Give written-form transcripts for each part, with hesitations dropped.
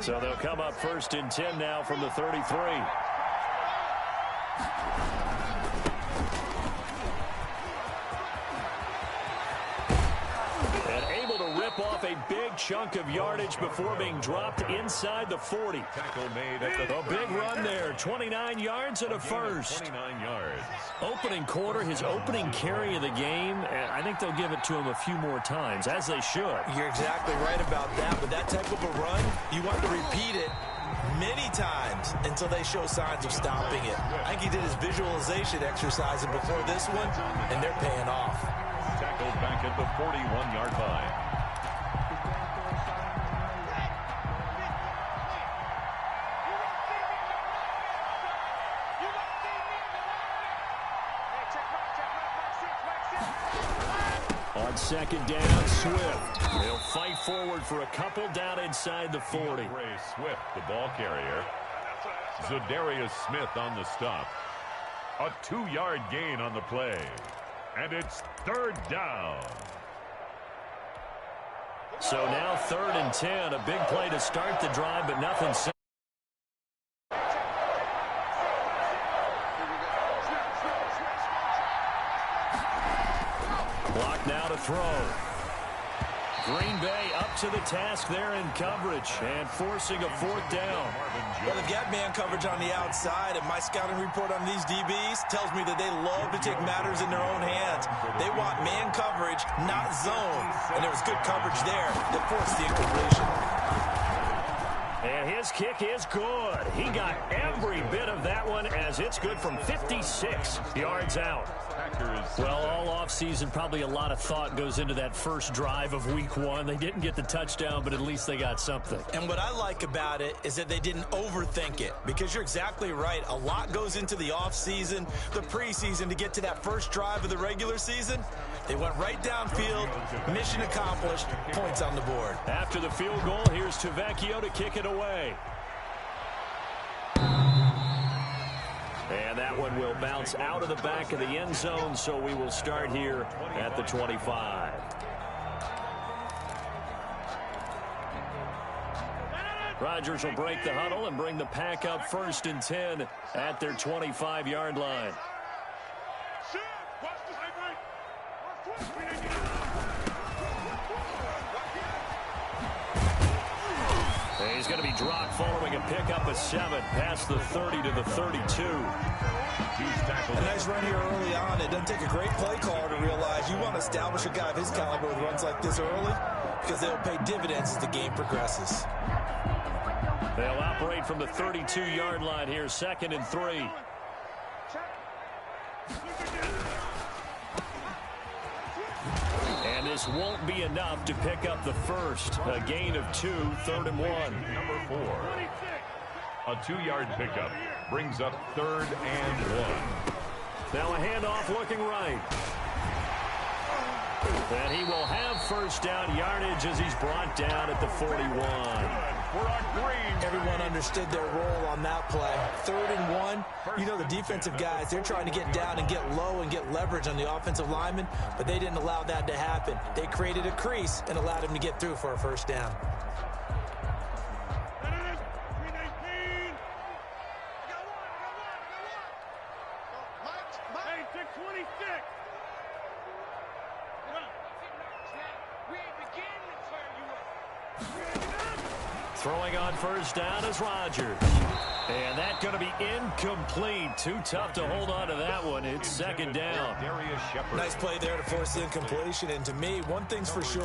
So they'll come up 1st and 10 now from the 33. Off a big chunk of yardage before being dropped inside the 40. Tackle made at a big run there, 29 yards and a first. 29 yards. Opening quarter, his opening carry of the game, and I think they'll give it to him a few more times, as they should. You're exactly right about that, but that type of a run, you want to repeat it many times until they show signs of stopping it. I think he did his visualization exercise before this one, and they're paying off. Tackled back at the 41-yard line. On 2nd down, Swift. They'll fight forward for a couple down inside the 40. Ray Swift, the ball carrier. Zadarius Smith on the stop. A 2-yard gain on the play. And it's 3rd down. So now 3rd and 10. A big play to start the drive, but nothing. Block now to throw. Green Bay up to the task there in coverage and forcing a 4th down. Well, they've got man coverage on the outside, and my scouting report on these DBs tells me that they love to take matters in their own hands. They want man coverage, not zone. And there was good coverage there that forced the incompletion. And his kick is good. He got every bit of that one as it's good from 56 yards out. Well, all offseason, probably a lot of thought goes into that first drive of week 1. They didn't get the touchdown, but at least they got something. And what I like about it is that they didn't overthink it, because you're exactly right. A lot goes into the offseason, the preseason, to get to that first drive of the regular season. They went right downfield, mission accomplished, points on the board. After the field goal, here's Tavecchio to kick it away. And that one will bounce out of the back of the end zone, so we will start here at the 25. Rodgers will break the huddle and bring the pack up 1st and 10 at their 25-yard line. He's going to be dropped following a pickup of 7 past the 30 to the 32. A nice run here early on. It doesn't take a great play caller to realize you want to establish a guy of his caliber with runs like this early, because they'll pay dividends as the game progresses. They'll operate from the 32-yard line here, 2nd and 3. And this won't be enough to pick up the first. A gain of 2, 3rd and 1. Number 4. A 2-yard pickup brings up 3rd and 1. Now a handoff looking right. And he will have 1st down yardage as he's brought down at the 41. Everyone understood their role on that play. 3rd and 1. You know, the defensive guys, they're trying to get down and get low and get leverage on the offensive lineman, but they didn't allow that to happen. They created a crease and allowed him to get through for a 1st down. Throwing on 1st down is Rodgers. And that's going to be incomplete. Too tough to hold on to that one. It's 2nd down. Nice play there to force the incompletion. And to me, one thing's for sure.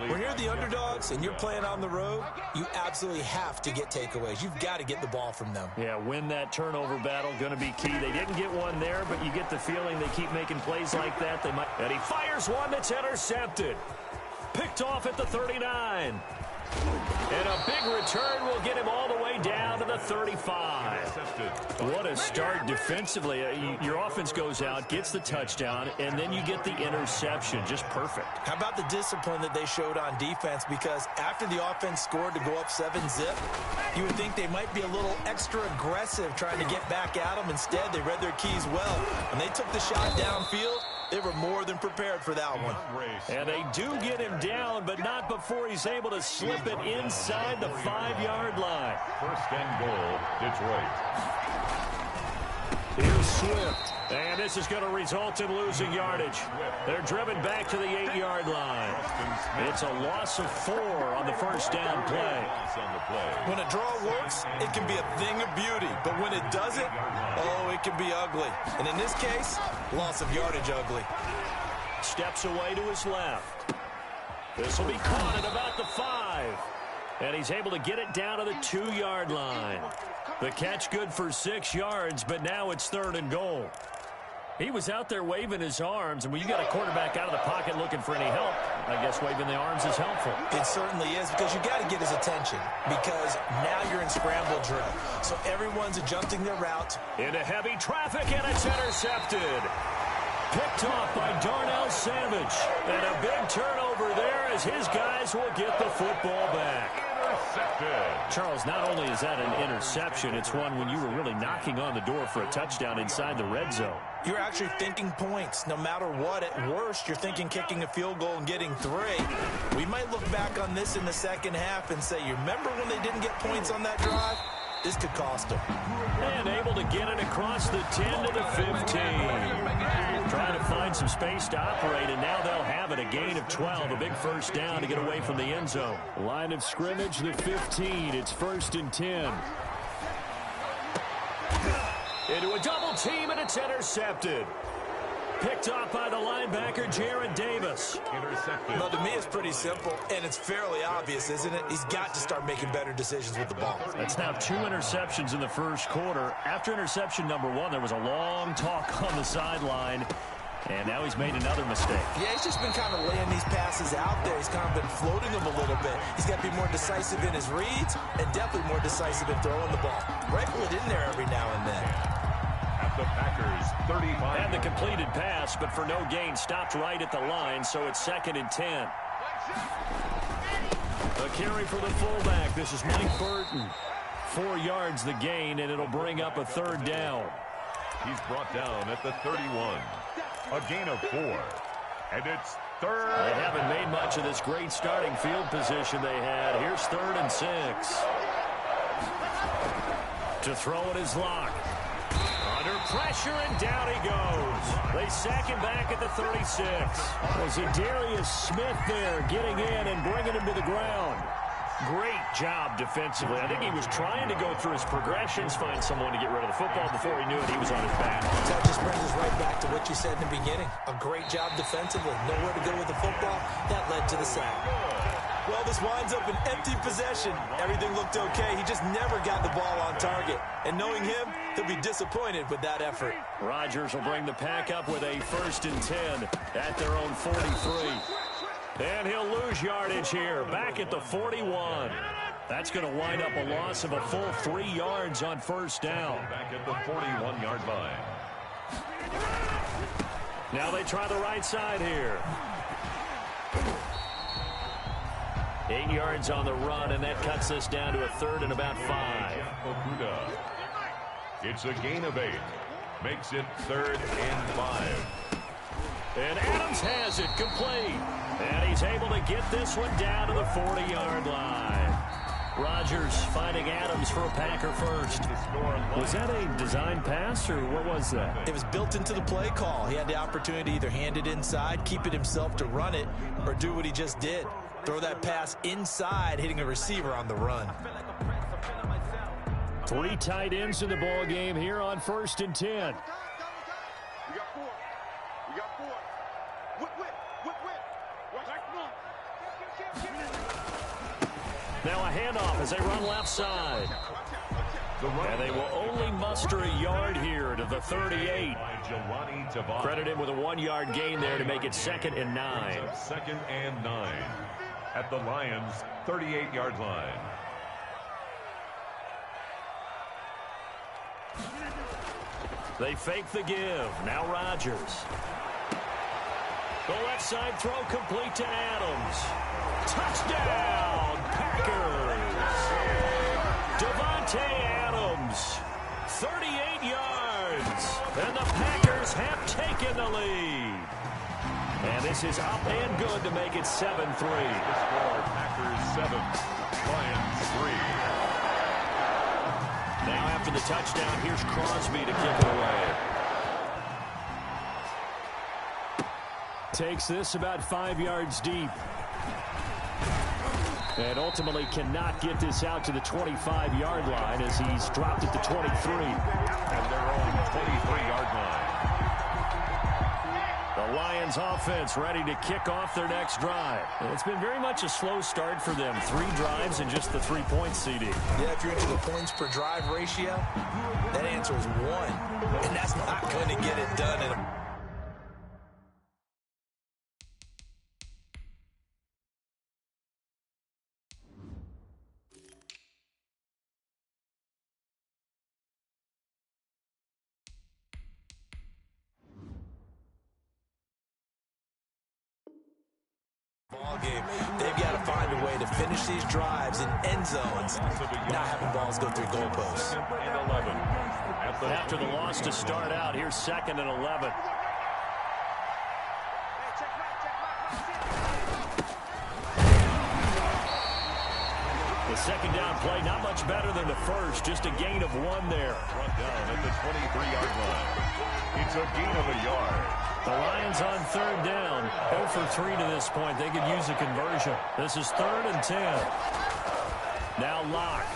When you're the underdogs and you're playing on the road, you absolutely have to get takeaways. You've got to get the ball from them. Yeah, win that turnover battle, going to be key. They didn't get one there, but you get the feeling they keep making plays like that. They might. And he fires one that's intercepted. Picked off at the 39. And a big return will get him all the way down to the 35. What a start defensively. Your offense goes out, gets the touchdown, and then you get the interception. Just perfect. How about the discipline that they showed on defense? Because after the offense scored to go up 7-zip, you would think they might be a little extra aggressive trying to get back at them. Instead, they read their keys well. And they took the shot downfield, They were more than prepared for that one. And they do get him down, but not before he's able to slip it inside the 5-yard line. First and goal, Detroit. Here's Swift. And this is going to result in losing yardage. They're driven back to the 8-yard line. It's a loss of 4 on the first down play. When a draw works, it can be a thing of beauty. But when it doesn't, oh, it can be ugly. And in this case, loss of yardage ugly. Steps away to his left. This will be caught at about the 5. And he's able to get it down to the 2-yard line. The catch good for 6 yards, but now it's 3rd and goal. He was out there waving his arms, and when you got a quarterback out of the pocket looking for any help, I guess waving the arms is helpful. It certainly is, because you got to get his attention, because now you're in scramble drill. So everyone's adjusting their route. Into heavy traffic, and it's intercepted. Picked off by Darnell Savage. And a big turnover there as his guys will get the football back. Intercepted. Charles, not only is that an interception, it's one when you were really knocking on the door for a touchdown inside the red zone. You're actually thinking points. No matter what, at worst, you're thinking kicking a field goal and getting 3. We might look back on this in the second half and say, you remember when they didn't get points on that drive? This could cost them. And able to get it across the 10 to the 15. Trying to find some space to operate, and now they'll have it. A gain of 12, a big first down to get away from the end zone. Line of scrimmage, the 15. It's 1st and 10. Into a double team, and it's intercepted. Picked off by the linebacker, Jared Davis. Intercepted. Well, to me, it's pretty simple, and it's fairly obvious, isn't it? He's got to start making better decisions with the ball. That's now 2 interceptions in the first quarter. After interception number 1, there was a long talk on the sideline, and now he's made another mistake. Yeah, he's just been kind of laying these passes out there. He's kind of been floating them a little bit. He's got to be more decisive in his reads, and definitely more decisive in throwing the ball. Rifle it in there every now and then. The Packers 35. And the completed pass, but for no gain, stopped right at the line, so it's 2nd and 10. A carry for the fullback. This is Mike Burton. 4 yards the gain, and it'll bring up a 3rd down. He's brought down at the 31. A gain of 4. And it's 3rd. They haven't made much of this great starting field position they had. Here's 3rd and 6. To throw it is Locke. Under pressure, and down he goes. They sack him back at the 36. Was it Darius Smith there getting in and bringing him to the ground? Great job defensively. I think he was trying to go through his progressions, find someone to get rid of the football. Before he knew it, he was on his back. That just brings us right back to what you said in the beginning. A great job defensively. Nowhere to go with the football. That led to the sack. Well, this winds up an empty possession. Everything looked okay. He just never got the ball on target. And knowing him, he'll be disappointed with that effort. Rodgers will bring the pack up with a 1st and 10 at their own 43. And he'll lose yardage here, back at the 41. That's going to wind up a loss of a full 3 yards on 1st down. Back at the 41-yard line. Now they try the right side here. 8 yards on the run, and that cuts this down to a 3rd and about 5. It's a gain of 8. Makes it 3rd and 5. And Adams has it complete. And he's able to get this one down to the 40-yard line. Rodgers finding Adams for a Packer first. Was that a design pass, or what was that? It was built into the play call. He had the opportunity to either hand it inside, keep it himself to run it, or do what he just did. Throw that pass inside, hitting a receiver on the run. 3 tight ends in the ball game here on 1st and 10. We got 4. We got 4. Whip. Watch that. Now a handoff as they run left side. And they will only muster a yard here to the 38. Credit him with a 1-yard gain there to make it 2nd and 9. 2nd and 9 at the Lions' 38-yard line. They fake the give. Now Rodgers. The left side throw complete to Adams. Touchdown, Packers. Devontae Adams, 38 yards. And the Packers have taken the lead. And this is up and good to make it 7-3. The score, Packers 7, Lions 3. Now after the touchdown, here's Crosby to kick it away. Takes this about 5 yards deep. And ultimately cannot get this out to the 25-yard line as he's dropped it to 23. And their own 23-yard line. The Lions offense ready to kick off their next drive. It's been very much a slow start for them. 3 drives and just the 3 points, CD. Yeah, if you're into the points per drive ratio, that answer is 1. And that's not going to get it done in a ball game. They've got to find a way to finish these drives in end zones, not having balls go through goalposts. And 11. After the loss to start out, here's 2nd and 11. The second down play, not much better than the first, just a gain of 1 there. Brought down at the 23-yard line. It's a gain of a yard. The Lions on 3rd down. 0 for 3 to this point. They could use a conversion. This is 3rd and 10. Now Locke.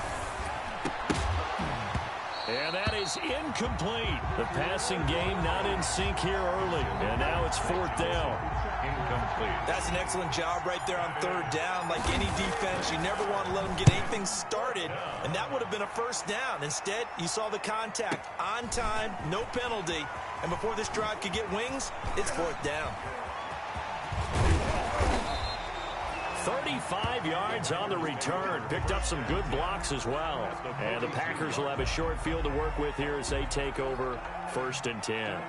And that is incomplete. The passing game not in sync here early. And now it's 4th down. Incomplete. That's an excellent job right there on 3rd down. Like any defense, you never want to let them get anything started. And that would have been a 1st down. Instead, you saw the contact on time, no penalty. And before this drive could get wings, it's 4th down. 35 yards on the return. Picked up some good blocks as well. And the Packers will have a short field to work with here as they take over 1st and 10.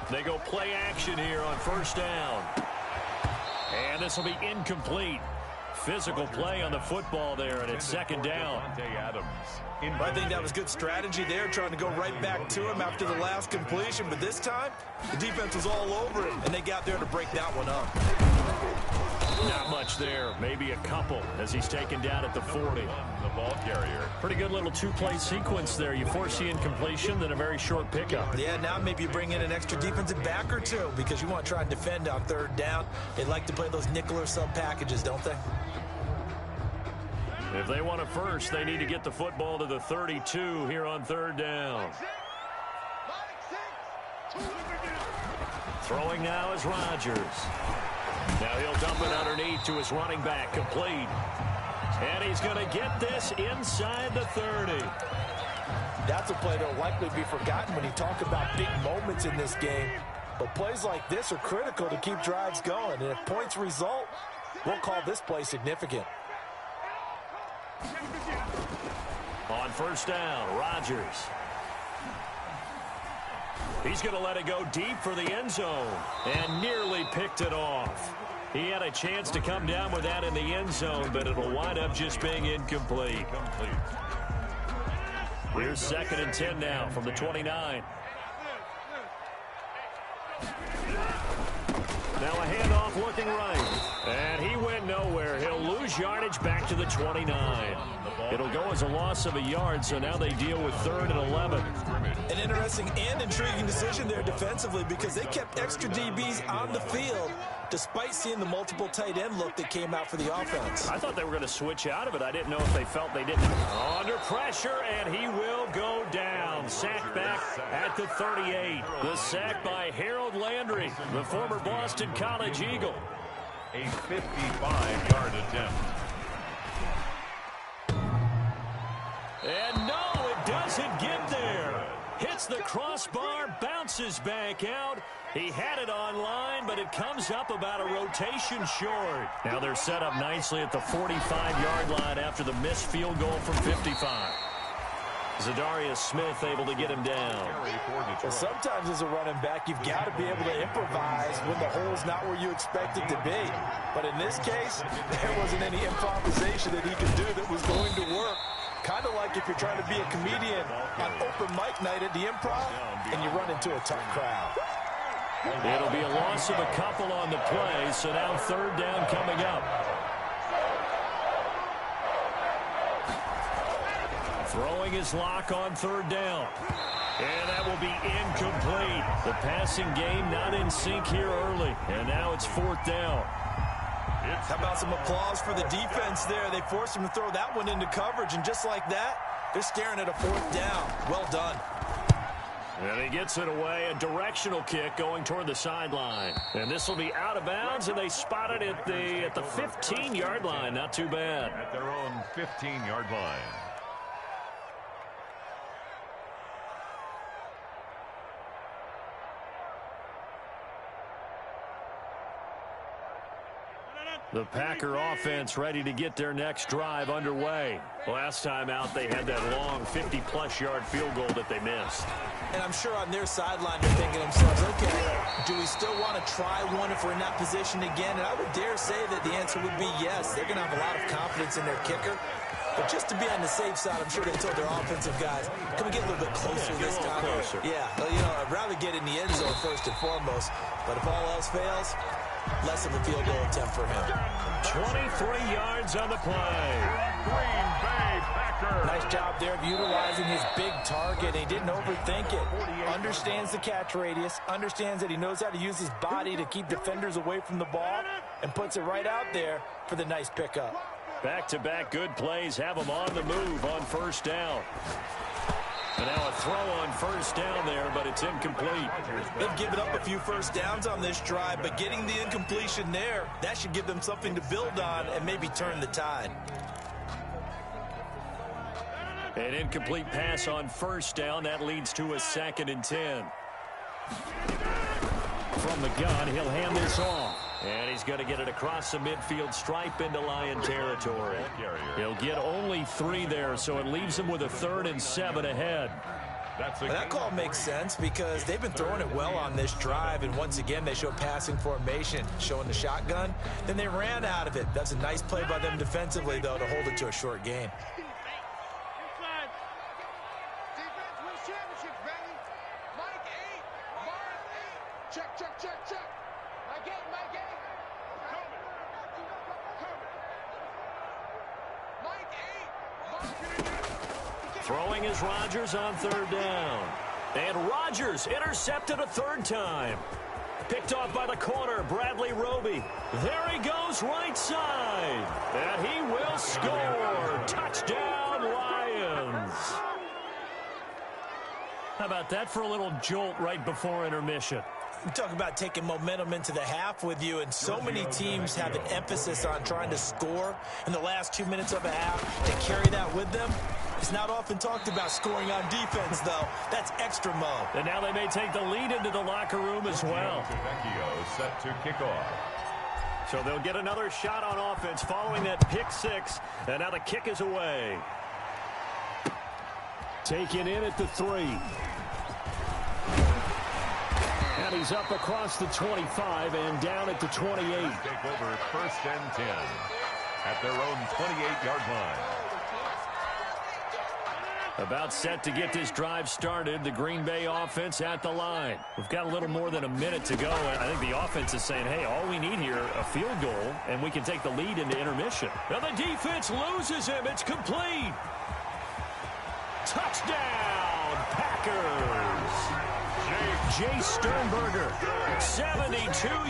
They go play action here on 1st down. And this will be incomplete. Physical play on the football there, and it's 2nd down. I think that was good strategy there, trying to go right back to him after the last completion. But this time, the defense was all over him, and they got there to break that one up. Not much there. Maybe a couple as he's taken down at the 40. The ball carrier. Pretty good little 2-play sequence there. You force the incompletion, then a very short pickup. Yeah, now maybe you bring in an extra defensive back or 2 because you want to try and defend on 3rd down. They like to play those nickel or sub packages, don't they? If they want a first, they need to get the football to the 32 here on 3rd down. Throwing now is Rodgers. Now he'll dump it underneath to his running back, complete. And he's going to get this inside the 30. That's a play that will likely be forgotten when you talk about big moments in this game. But plays like this are critical to keep drives going. And if points result, we'll call this play significant. On 1st down, Rodgers. He's going to let it go deep for the end zone and nearly picked it off. He had a chance to come down with that in the end zone, but it'll wind up just being incomplete. Here's 2nd and 10 now from the 29. Now a handoff looking right. And he went nowhere. He'll lose yardage back to the 29. It'll go as a loss of a yard, so now they deal with 3rd and 11. An interesting and intriguing decision there defensively because they kept extra DBs on the field despite seeing the multiple tight end look that came out for the offense. I thought they were going to switch out of it. I didn't know if they felt they didn't. Under pressure, and he will go down. Sacked back at the 38. The sack by Harold Landry, the former Boston College Eagle. A 55-yard attempt. And no, it doesn't get there. Hits the crossbar, bounces back out. He had it on line, but it comes up about a rotation short. Now they're set up nicely at the 45-yard line after the missed field goal from 55. Zadarius Smith able to get him down. Well, sometimes as a running back, you've got to be able to improvise when the hole's not where you expect it to be. But in this case, there wasn't any improvisation that he could do that was going to work. Kind of like if you're trying to be a comedian on open mic night at the Improv and you run into a tough crowd. It'll be a loss of a couple on the play, so now third down coming up. Throwing his lock on third down. And that will be incomplete. The passing game not in sync here early. And now it's fourth down. How about some applause for the defense there? They forced him to throw that one into coverage, and just like that, they're staring at a fourth down. Well done. And he gets it away, a directional kick going toward the sideline. And this will be out of bounds, and they spot it at the 15-yard line. Not too bad. At their own 15-yard line. The Packer offense ready to get their next drive underway. Last time out, they had that long 50-plus yard field goal that they missed. And I'm sure on their sideline they're thinking to themselves, okay, do we still want to try one if we're in that position again? And I would dare say that the answer would be yes. They're going to have a lot of confidence in their kicker. But just to be on the safe side, I'm sure they told their offensive guys, can we get a little bit closer this time? Yeah, well, you know, I'd rather get in the end zone first and foremost. But if all else fails, less of a field goal attempt for him. 23 yards on the play. Green Bay Packers. Nice job there of utilizing his big target. He didn't overthink it. Understands the catch radius. Understands that he knows how to use his body to keep defenders away from the ball. And puts it right out there for the nice pickup. Back-to-back good plays have them on the move on first down. And now a throw on first down there, but it's incomplete. They've given up a few first downs on this drive, but getting the incompletion there, that should give them something to build on and maybe turn the tide. An incomplete pass on first down. That leads to a 2nd and 10. From the gun, he'll hand this off. And he's going to get it across the midfield stripe into Lion territory. He'll get only 3 there, so it leaves him with a 3rd and 7 ahead. That call makes sense because they've been throwing it well on this drive, and once again they show passing formation, showing the shotgun. Then they ran out of it. That's a nice play by them defensively, though, to hold it to a short gain. Throwing is Rodgers on third down. And Rodgers intercepted a 3rd time. Picked off by the corner, Bradley Roby. There he goes right side. And he will score. Touchdown, Lions. How about that for a little jolt right before intermission? We talk about taking momentum into the half with you, and so many teams have an emphasis on trying to score in the last 2 minutes of a half and carry that with them. It's not often talked about scoring on defense, though. That's extra mode. And now they may take the lead into the locker room as well. Set to kick off. So they'll get another shot on offense following that pick 6. And now the kick is away. Taken in at the 3. And he's up across the 25 and down at the 28. Take over 1st and 10 at their own 28-yard line. About set to get this drive started. The Green Bay offense at the line. We've got a little more than a minute to go. And I think the offense is saying, hey, all we need here, a field goal, and we can take the lead into intermission. Now the defense loses him. It's complete. Touchdown, Packers. Jay Sternberger, 72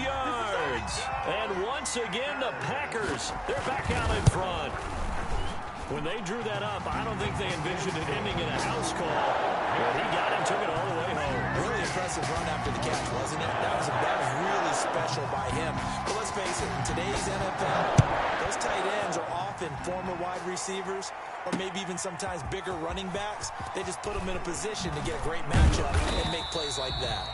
yards. And once again, the Packers, they're back out in front. When they drew that up, I don't think they envisioned it ending in a house call. But he got it, took it all the way home. Really impressive run after the catch, wasn't it? That was really special by him. But let's face it, in today's NFL, those tight ends are often former wide receivers or maybe even sometimes bigger running backs. They just put them in a position to get a great matchup and make plays like that.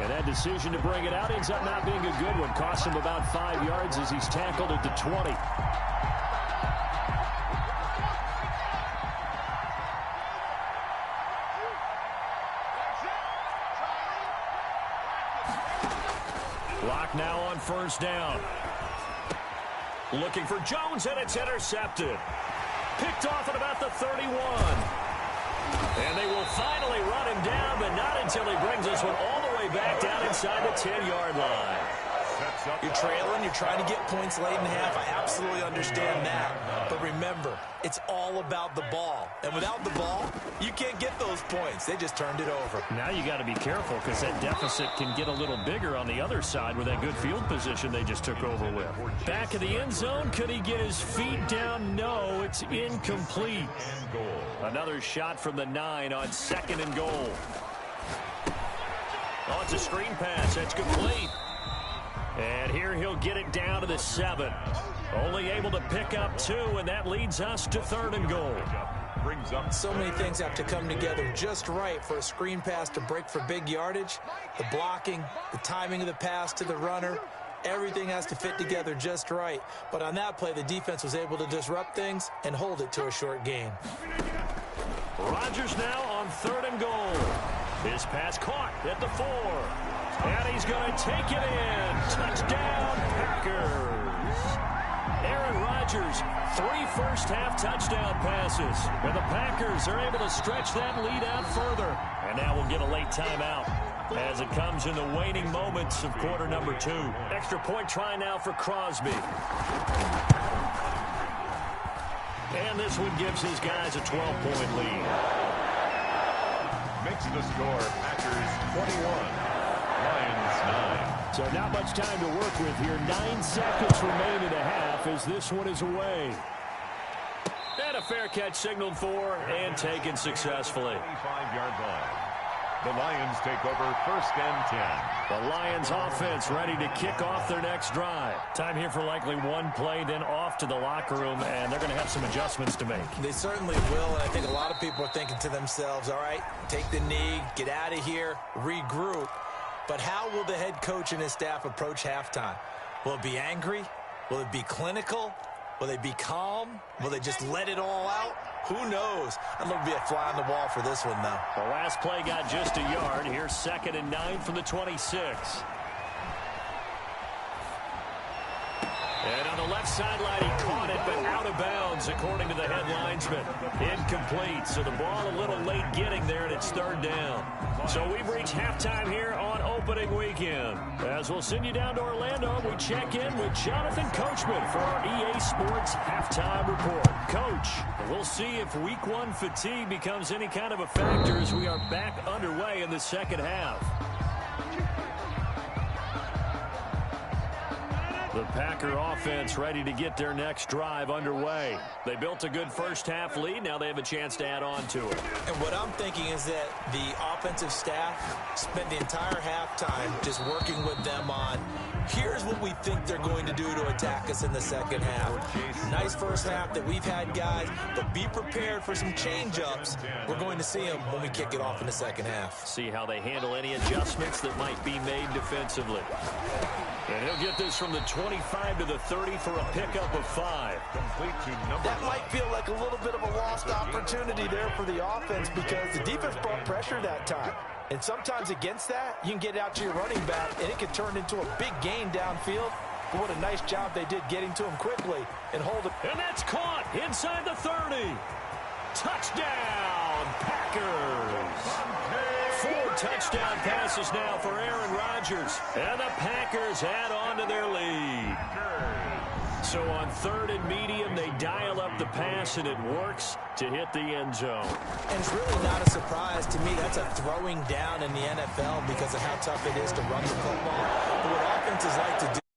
And that decision to bring it out ends up not being a good one. Cost him about 5 yards as he's tackled at the 20. Clock now on first down. Looking for Jones, and it's intercepted. Picked off at about the 31. And they will finally run him down, but not until he brings this one all the way back down inside the 10-yard line. You're trailing, you're trying to get points late in half. I absolutely understand that. But remember, it's all about the ball. And without the ball, you can't get those points. They just turned it over. Now you got to be careful because that deficit can get a little bigger on the other side with that good field position they just took over with. Back of the end zone, could he get his feet down? No, it's incomplete. Another shot from the 9 on 2nd and goal. Oh, it's a screen pass. That's complete. And here he'll get it down to the 7. Only able to pick up 2, and that leads us to 3rd and goal. So many things have to come together just right for a screen pass to break for big yardage. The blocking, the timing of the pass to the runner, everything has to fit together just right. But on that play, the defense was able to disrupt things and hold it to a short gain. Rodgers now on 3rd and goal. His pass caught at the 4. And he's going to take it in. Touchdown, Packers. Aaron Rodgers, 3 first-half touchdown passes. And the Packers are able to stretch that lead out further. And now we'll get a late timeout as it comes in the waning moments of quarter number 2. Extra point try now for Crosby. And this one gives his guys a 12-point lead. Makes the score Packers 21. Lions 9. So not much time to work with here. 9 seconds remain in a half as this one is away. And a fair catch signaled for and taken successfully. 25-yard line. The Lions take over 1st and 10. The Lions offense ready to kick off their next drive. Time here for likely one play, then off to the locker room, and they're going to have some adjustments to make. They certainly will, and I think a lot of people are thinking to themselves, all right, take the knee, get out of here, regroup. But how will the head coach and his staff approach halftime? Will it be angry? Will it be clinical? Will they be calm? Will they just let it all out? Who knows? I'd love to be a fly on the wall for this one, though. The last play got just a yard. Here's 2nd and 9 from the 26. And on the left sideline, he caught it, but out of bounds, according to the head linesman. Incomplete, so the ball a little late getting there, and it's 3rd down. So we've reached halftime here on opening weekend. As we'll send you down to Orlando, we check in with Jonathan Coachman for our EA Sports Halftime Report. Coach, we'll see if Week 1 fatigue becomes any kind of a factor as we are back underway in the second half. The Packer offense ready to get their next drive underway. They built a good first-half lead. Now they have a chance to add on to it. And what I'm thinking is that the offensive staff spent the entire halftime just working with them on, here's what we think they're going to do to attack us in the second half. Nice first half that we've had, guys, but be prepared for some change-ups. We're going to see them when we kick it off in the second half. See how they handle any adjustments that might be made defensively. And he'll get this from the 25 to the 30 for a pickup of 5. Complete to number That might feel like a little bit of a lost opportunity there for the offense because the defense brought pressure that time. And sometimes against that, you can get out to your running back, and it can turn into a big gain downfield. But what a nice job they did getting to him quickly and hold it. And that's caught inside the 30. Touchdown, Packers. 4 touchdown passes now for Aaron Rodgers. And the Packers add on to their lead. So on 3rd and medium, they dial up the pass, and it works to hit the end zone. And it's really not a surprise to me. That's a throwing down in the NFL because of how tough it is to run the football. But what offenses like to do